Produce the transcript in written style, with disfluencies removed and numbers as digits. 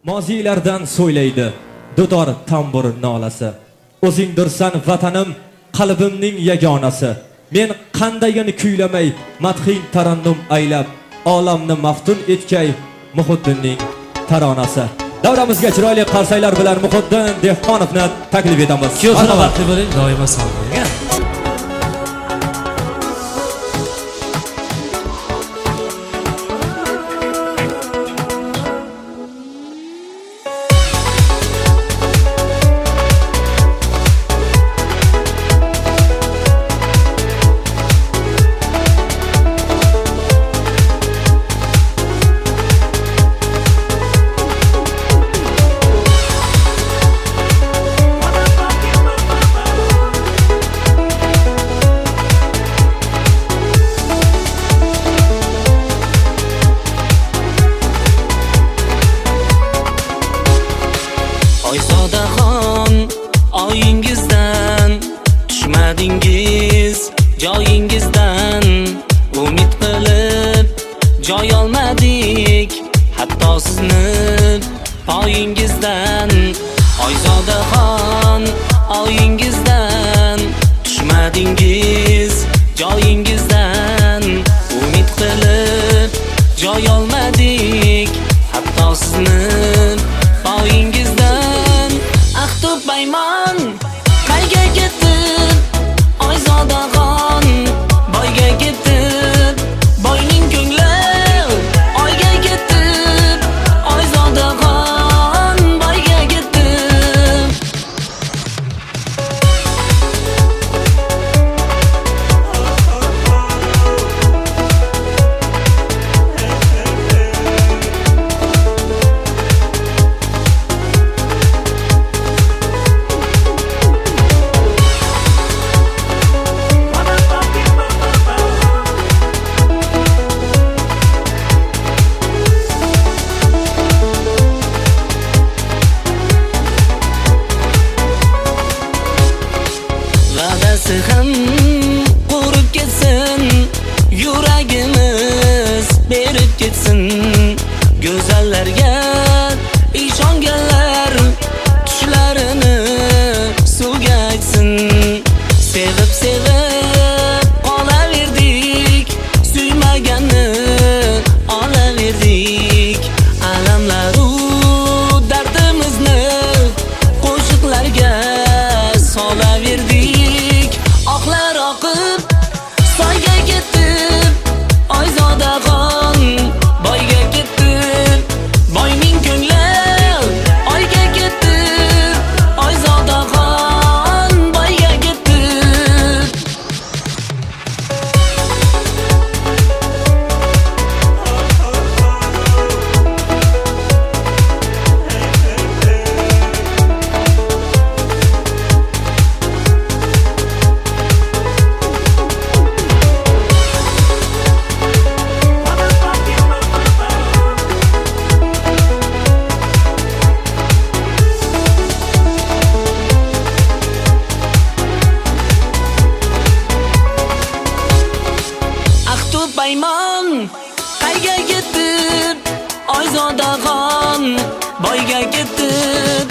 Moziylardan so'ylaydi dutor tambur nolasi. O'zingdirsan vatanim, qalbimning yagonasi. Men qandayin kuylamay, madhing tarannum aylab, olamni maftun etgay Muhiddinning taronasi. Davramizga chiroyli qarsaylar bilan Muhiddin Dehqonovni taklif etamiz. Marhamat bo'ling, doimo sog' bo'ling. Oysodaxon, oyingizdan tushmadingiz, joyingizdan umid qilib joy olmadik, hatto sizni poyingizdan. Oysodaxon, oyingizdan tushmadingiz, joyingizdan umid qilib joy olmadik, hatto sizni poyingizdan. Bayman qayga ketib, Oyzodaxon boyga ketib, boyning ko'ngli oyga ketib, Oyzodaxon boyga ketib. Va'dasi ham qurib ketsin, yuragimiz berib ketsin. Go'zallarga ishonganlar tushlarini suvga aytsin. Sevib sevib qolaverdik, suymaganni olaverdik. Alamlaru dardimizni qo'shiqlarga solaverdik. Oqlar oqib soyga ketib, Oyzodaxon boyga ketib, boyning ko'ngli oyga ketib, Oyzodaxon boyga ketib. Bayman qayga ketib, Oyzodaxon boyga ketib,